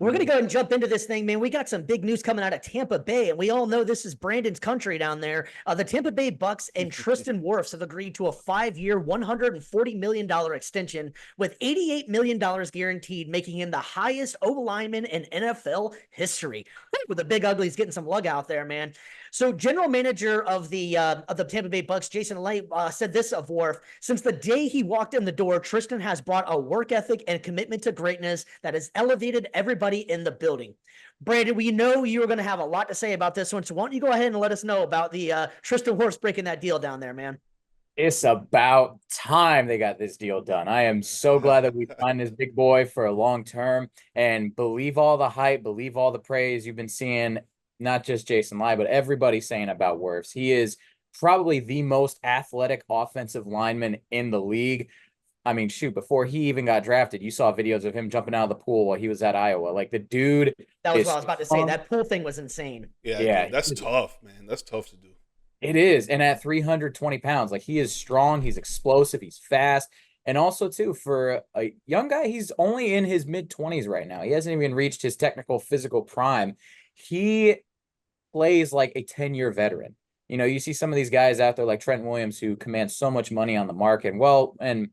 We're going to go ahead and jump into this thing, man. We got some big news coming out of Tampa Bay, and we all know this is Brandon's country down there. The Tampa Bay Bucks and Tristan Wirfs have agreed to a 5-year, $140 million extension with $88 million guaranteed, making him the highest O lineman in NFL history. With the big uglies getting some lug out there, man. So, general manager of the Tampa Bay Bucks, Jason Light, said this of Wirf: "Since the day he walked in the door, Tristan has brought a work ethic and commitment to greatness that has elevated everybody in the building." Brandon, we know you were going to have a lot to say about this one, so why don't you go ahead and let us know about the Tristan Wirfs breaking that deal down there, man? It's about time they got this deal done. I am so glad that we signed this big boy for a long term, and believe all the hype, believe all the praise you've been seeing, not just Jason Lai, but everybody saying about Wirfs. He is probably the most athletic offensive lineman in the league. I mean, shoot, before he even got drafted, you saw videos of him jumping out of the pool while he was at Iowa. Like, the dude That was what is I was about to say. strong. That pool thing was insane. Yeah, Yeah, dude, that's tough, man. That's tough to do. it is. And at 320 pounds, like, he is strong, he's explosive, he's fast. And also, too, for a young guy, he's only in his mid-20s right now. He hasn't even reached his technical physical prime. He plays like a 10-year veteran. You know, you see some of these guys out there like Trent Williams who command so much money on the market. Well, and,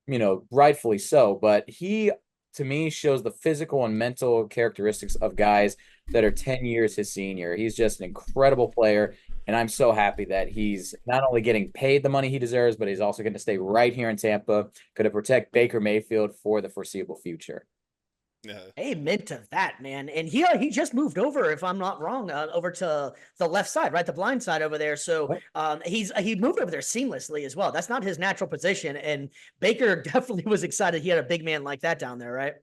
you know, rightfully so. But he, to me, shows the physical and mental characteristics of guys that are 10 years his senior. He's just an incredible player. And I'm so happy that he's not only getting paid the money he deserves, but he's also going to stay right here in Tampa, going to protect Baker Mayfield for the foreseeable future. Yeah. Amen to that, man. And he just moved over, if I'm not wrong, over to the left side, right, the blind side over there. So he moved over there seamlessly as well. That's not his natural position, and Baker definitely was excited he had a big man like that down there, right?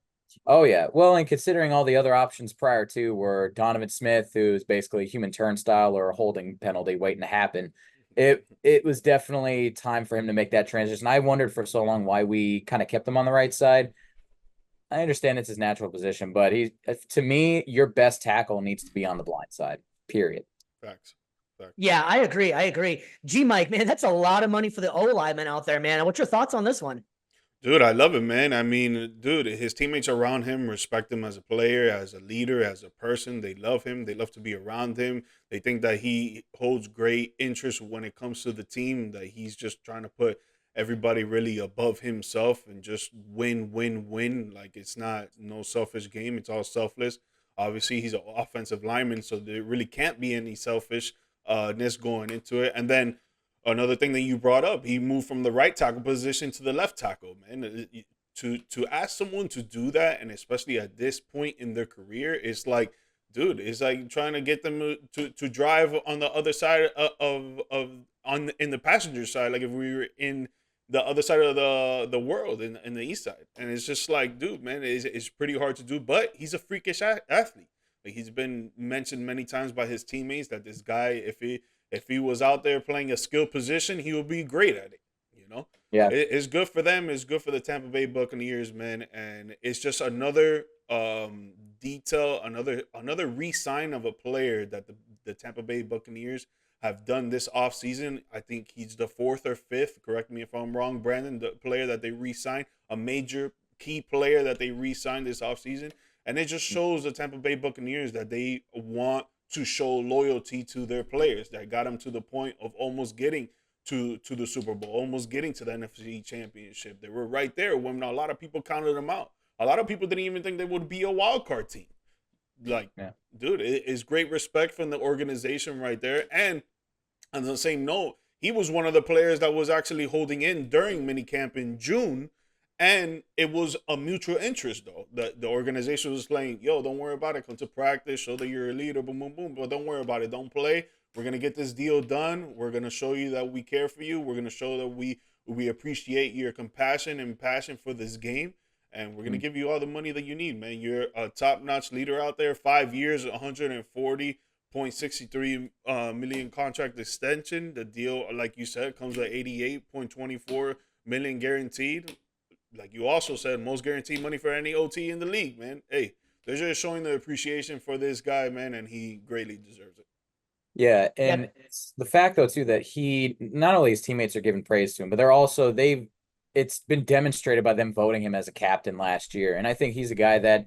Oh yeah. Well, and considering all the other options prior to were Donovan Smith, who's basically a human turnstile or a holding penalty waiting to happen, it was definitely time for him to make that transition. I wondered for so long why we kind of kept him on the right side. I understand it's his natural position, but to me, your best tackle needs to be on the blind side. Period. Facts. Facts. Yeah, I agree. I agree. G Mike, man, that's a lot of money for the O lineman out there, man. What's your thoughts on this one? Dude, I love it, man. I mean, dude, his teammates around him respect him as a player, as a leader, as a person. They love him. They love to be around him. They think that he holds great interest when it comes to the team, that he's just trying to put everybody really above himself and just win, win, win. Like, it's not no selfish game. It's all selfless. Obviously, he's an offensive lineman, so there really can't be any selfishness going into it. And then another thing that you brought up, he moved from the right tackle position to the left tackle, man. To ask someone to do that, and especially at this point in their career, it's like, dude, it's like trying to get them to drive on the other side of on in the passenger side, like if we were in the other side of the world in the east side. And it's just like, dude, man, it's pretty hard to do, but he's a freakish athlete. Like, he's been mentioned many times by his teammates that this guy, if he was out there playing a skill position, he would be great at it. You know, Yeah. it's good for them. It's good for the Tampa Bay Buccaneers, man. And it's just another detail, another re-sign of a player that the Tampa Bay Buccaneers have done this offseason. I think he's the fourth or fifth. Correct me if I'm wrong, Brandon. The player that they re-signed, a major key player that they re-signed this offseason. And it just shows the Tampa Bay Buccaneers that they want to show loyalty to their players, that got them to the point of almost getting to the Super Bowl, almost getting to the NFC Championship. They were right there when a lot of people counted them out. A lot of people didn't even think they would be a wild card team. Like, Yeah. dude, it's great respect from the organization right there. And on the same note, he was one of the players that was actually holding in during minicamp in June. And it was a mutual interest, though. The organization was saying, yo, don't worry about it. Come to practice, show that you're a leader, boom, boom, boom. But don't worry about it. Don't play. We're going to get this deal done. We're going to show you that we care for you. We're going to show that we appreciate your compassion and passion for this game. And we're going to give you all the money that you need, man. You're a top-notch leader out there. 5 years, 140.63 million contract extension. The deal, like you said, comes at 88.24 million guaranteed. Like you also said, most guaranteed money for any OT in the league, man. Hey, they're just showing the appreciation for this guy, man, and he greatly deserves it. Yeah, and Yep. it's the fact though too that he not only his teammates are giving praise to him, but it's been demonstrated by them voting him as a captain last year. And I think he's a guy that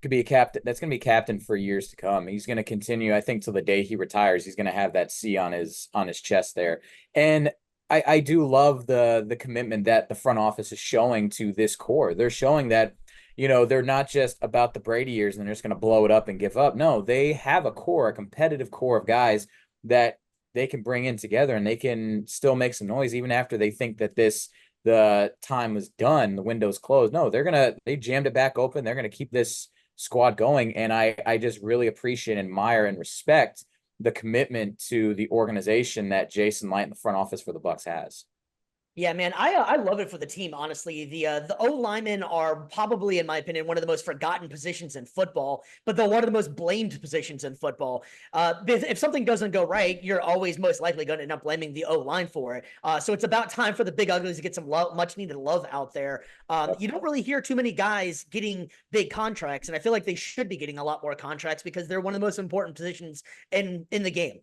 could be a captain. That's going to be captain for years to come. He's going to continue, I think, till the day he retires. He's going to have that C on his chest there. And I do love the commitment that the front office is showing to this core. They're showing that, they're not just about the Brady years and they're just going to blow it up and give up. No, they have a competitive core of guys that they can bring in together, and they can still make some noise even after they think that the time was done, the window's closed. No, they jammed it back open. They're gonna keep this squad going, and I just really appreciate, admire, and respect the commitment to the organization that Jason Light in the front office for the Bucks has. Yeah, man, I love it for the team. Honestly, the O linemen are probably, in my opinion, one of the most forgotten positions in football, but they're one of the most blamed positions in football. If something doesn't go right, you're always most likely going to end up blaming the O line for it. So it's about time for the big uglies to get some much needed love out there. You don't really hear too many guys getting big contracts, and I feel like they should be getting a lot more contracts because they're one of the most important positions in the game.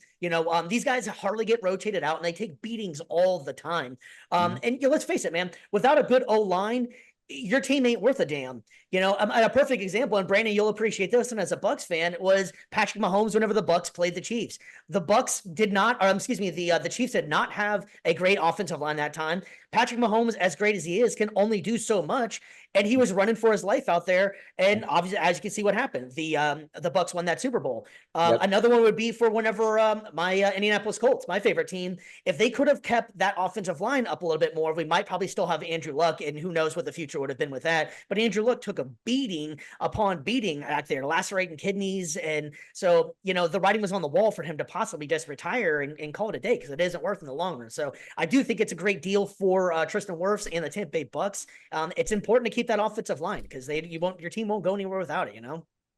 These guys hardly get rotated out, and they take beatings all the time. And let's face it, man, without a good O-line, your team ain't worth a damn. A perfect example, and Brandon, you'll appreciate this, and as a Bucks fan, was Patrick Mahomes whenever the Bucks played the Chiefs. The Bucks did not, or excuse me, the Chiefs did not have a great offensive line that time. Patrick Mahomes, as great as he is, can only do so much, and he was running for his life out there. And obviously, as you can see, what happened, the Bucks won that Super Bowl. Another one would be for whenever my Indianapolis Colts, my favorite team, if they could have kept that offensive line up a little bit more, we might probably still have Andrew Luck, and who knows what the future would have been with that. But Andrew Luck took a beating upon beating back there, lacerating kidneys, and so the writing was on the wall for him to possibly just retire and call it a day, because it isn't worth in the long run. So I do think it's a great deal for Tristan Wirfs and the Tampa Bay Bucks. It's important to keep that offensive line because your team won't go anywhere without it.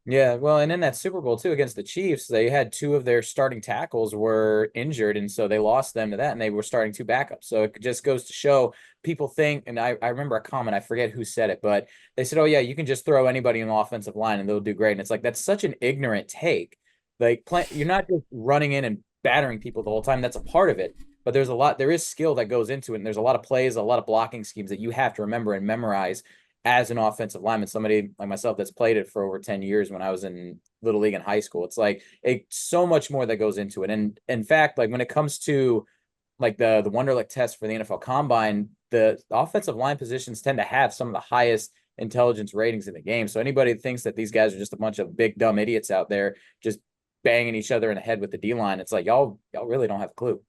Yeah, well, and in that Super Bowl too against the Chiefs, they had two of their starting tackles were injured, and so they lost them to that, and they were starting two backups. So it just goes to show, people think, and I remember a comment, I forget who said it, but they said, "Oh yeah, you can just throw anybody in the offensive line and they'll do great." And it's like, that's such an ignorant take. Like, you're not just running in and battering people the whole time. That's a part of it, but there is skill that goes into it, and there's a lot of plays, a lot of blocking schemes that you have to remember and memorize as an offensive lineman, somebody like myself that's played it for over 10 years when I was in Little League in high school. It's like so much more that goes into it. And in fact, like when it comes to like the Wonderlic test for the NFL Combine, the offensive line positions tend to have some of the highest intelligence ratings in the game. So anybody that thinks that these guys are just a bunch of big dumb idiots out there just banging each other in the head with the D line, it's like y'all really don't have a clue.